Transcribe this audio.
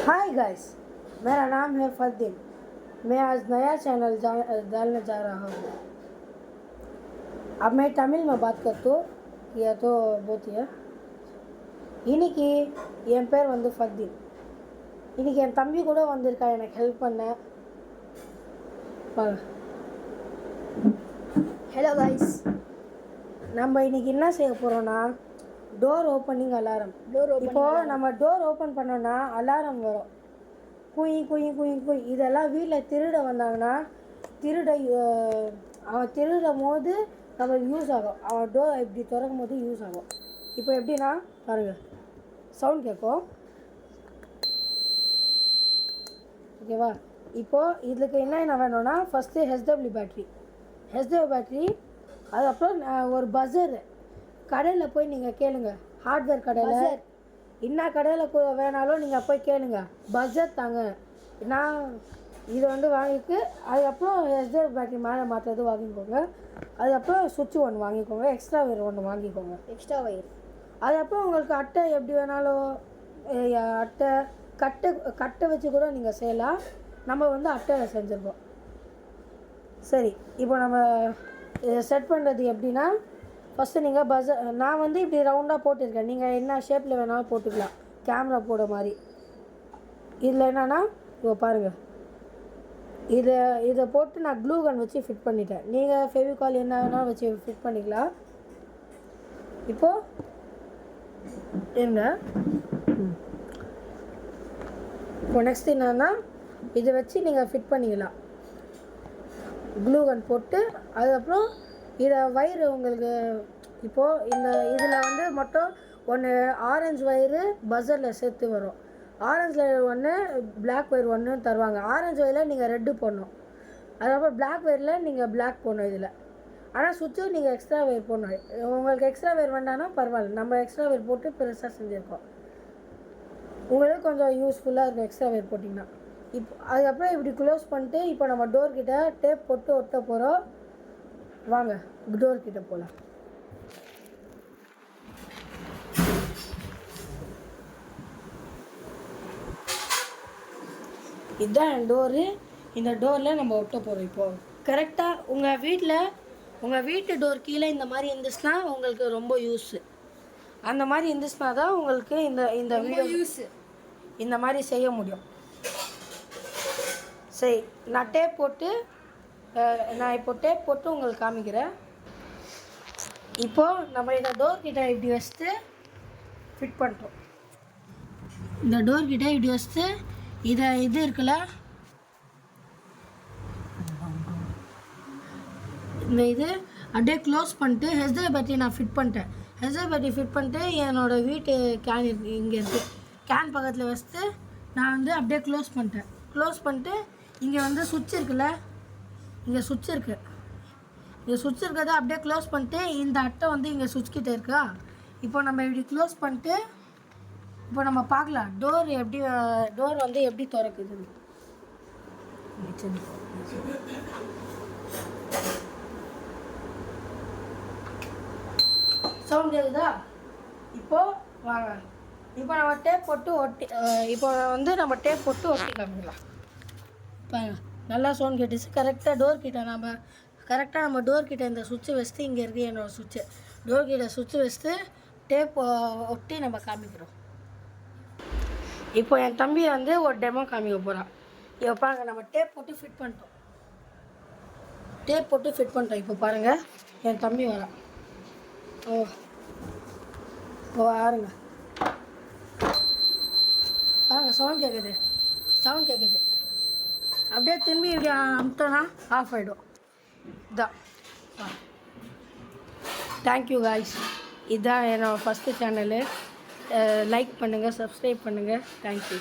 Hi guys, मेरा नाम है फरदीन। मैं आज नया चैनल डालने जा रहा हूँ। अब मैं तमिल में बात करता हूँ, यह तो बहुत ही है। இன்னைக்கு என் பேர் வந்து ஃபர்தீன். இன்னைக்கு என் தம்பி கூட வந்திருக்கா எனக்கு ஹெல்ப் பண்ண. ஹலோ கைஸ், நம்ம இன்னைக்கு என்ன செய்ய போகிறோன்னா டோர் ஓப்பனிங் அலாரம். இப்போது நம்ம டோர் ஓப்பன் பண்ணோன்னா அலாரம் வரும். குயி குயி குயி குயி. இதெல்லாம் வீட்டில் திருட வந்தாங்கன்னா அவன் திருடும் போது நம்மளுக்கு யூஸ் ஆகும். அவன் டோர் இப்படி திறக்கும் போது யூஸ் ஆகும். இப்போ எப்படின்னா பாருங்கள், சவுண்ட் கேட்கும். ஓகேவா? இப்போது இதுக்கு என்ன வேணும்னா ஃபஸ்ட்டு ஹெச்டபிள்யூ பேட்ரி, அதுக்கப்புறம் ஒரு பஸர். கடையில் போய் நீங்கள் கேளுங்க, ஹார்ட்வேர் கடையில் என்ன கடையில் வேணாலும் நீங்கள் போய் கேளுங்க, பட்ஜெட் தாங்க. நான் இது வந்து வாங்கிட்டு அதுக்கப்புறம் ஹெச்டபிள்யூ பேட்ரி மேலே மாற்றுறது வாங்கிக்கோங்க. அதுக்கப்புறம் சுவிட்ச் ஒன்று வாங்கிக்கோங்க, எக்ஸ்ட்ரா ஒயர் ஒன்று வாங்கிக்கோங்க, எக்ஸ்ட்ரா வயர். அதுக்கப்புறம் உங்களுக்கு அட்டை எப்படி வேணாலும் அட்டை கட்டை வச்சு கூட நீங்கள் செய்யலாம். நம்ம வந்து அட்டையில் செஞ்சுருக்கோம். சரி, இப்போ நம்ம செட் பண்ணுறது எப்படின்னா ஃபஸ்ட்டு நீங்கள் நான் வந்து இப்படி ரவுண்டாக போட்டிருக்கேன். நீங்கள் என்ன ஷேப்பில் வேணாலும் போட்டுக்கலாம், கேமரா போட மாதிரி. இதில் என்னென்னா இப்போ பாருங்கள், இதை போட்டு நான் க்ளூ கன் வச்சு ஃபிட் பண்ணிட்டேன். நீங்கள் ஃபெவிகால் என்ன வேணாலும் வச்சு ஃபிட் பண்ணிக்கலாம். இப்போது இப்போ நெக்ஸ்ட் என்னன்னா இதை வச்சு நீங்கள் ஃபிட் பண்ணிக்கலாம், க்ளூ கன் போட்டு. அதுக்கப்புறம் இதை வயிறு உங்களுக்கு இப்போது இதில் வந்து மட்டும் ஒன்று ஆரஞ்சு வயிறு பஸரில் சேர்த்து வரும். ஆரஞ்சு வயர் ஒன்று, பிளாக் வயர் ஒன்று தருவாங்க. ஆரஞ்சு வயரில் நீங்கள் ரெட்டு போடணும், அதுக்கப்புறம் பிளாக் வயரில் நீங்கள் பிளாக் போடணும். இதில் ஆனால் சுவிட்சு நீங்கள் எக்ஸ்ட்ரா வயர் போடணும். உங்களுக்கு எக்ஸ்ட்ரா வயர் வேண்டாம்னா பரவாயில்ல, நம்ம எக்ஸ்ட்ரா வயர் போட்டு பெருசாக செஞ்சுருக்கோம். உங்களுக்கு கொஞ்சம் யூஸ்ஃபுல்லாக இருக்கும் எக்ஸ்ட்ரா வயர் போட்டிங்கன்னா. அதுக்கப்புறம் இப்படி க்ளோஸ் பண்ணிட்டு இப்போ நம்ம டோர்கிட்ட டேப் போட்டு ஒட்ட போகிறோம். வாங்க டோர்கிட்ட போகலாம். இதுதான் என் டோரு. இந்த டோரில் நம்ம ஒட்ட போகிறோம். இப்போது கரெக்டாக உங்கள் வீட்டு டோர் கீழே இந்த மாதிரி இருந்துச்சுன்னா உங்களுக்கு ரொம்ப யூஸு. அந்த மாதிரி இருந்துச்சுன்னா தான் உங்களுக்கு இந்த வீடியோ யூஸு இந்த மாதிரி செய்ய முடியும். சரி, நான் இப்போ டேப் போட்டு உங்களுக்கு காமிக்கிறேன். இப்போது நம்ம இந்த டோர்கிட்ட இப்படி வச்சுட்டு ஃபிட் பண்ணுறோம். இந்த டோர்கிட்ட இப்படி வச்சுட்டு இது இருக்குல்ல, இந்த இது அப்படியே க்ளோஸ் பண்ணிட்டு ஹெச்டபிள்யூ பேட்டரி நான் ஃபிட் பண்ணிட்டேன். ஹெச்டபிள்யூ பேட்டரி ஃபிட் பண்ணிட்டு என்னோடய வீட்டு கேன் இங்கே இருக்குது, கேன் பக்கத்தில் வச்சுட்டு நான் வந்து அப்படியே க்ளோஸ் பண்ணிட்டு இங்கே வந்து சுவிட்ச் இருக்குல்ல, இங்கே சுவிட்ச் இருக்கிறத அப்படியே க்ளோஸ் பண்ணிட்டு இந்த அட்டை வந்து இங்கே சுவிட்ச் கிட்டே இருக்கா. இப்போ நம்ம இப்படி க்ளோஸ் பண்ணிட்டு இப்போ நம்ம பார்க்கலாம் டோர் வந்து எப்படி திறக்குதுன்னு. சவுண்ட் கேக்குதா? இப்போது வாங்க, இப்போ நம்ம டேப் போட்டு ஒட்டி காமிக்கலாம். பாருங்க, நல்லா சவுண்ட் கேட்டுச்சு. கரெக்டாக நம்ம டோர் கிட்ட இந்த சுவிட்சு வச்சுட்டு இங்கே இருக்குது என்னோடய சுவிட்சு. டோர் கிட்ட சுவிட்சு வச்சுட்டு டேப் ஒட்டி நம்ம காமிக்கிறோம். இப்போ என் தம்பி வந்து ஒரு டெமோ காமிக்க போகிறான். இப்போ பாருங்க, நம்ம டேப் போட்டு ஃபிட் பண்ணிட்டோம். இப்போ பாருங்கள், என் தம்பி வரான். பாருங்க சவுண்ட் கேட்குது. அப்படியே திரும்பி இப்படி அமுத்தோன்னா ஆஃப் ஆகிடும். இதான். Thank you guys. இதுதான் என்னோடய ஃபஸ்ட்டு சேனலு. லைக் பண்ணுங்கள், சப்ஸ்கிரைப் பண்ணுங்கள். தேங்க்யூ.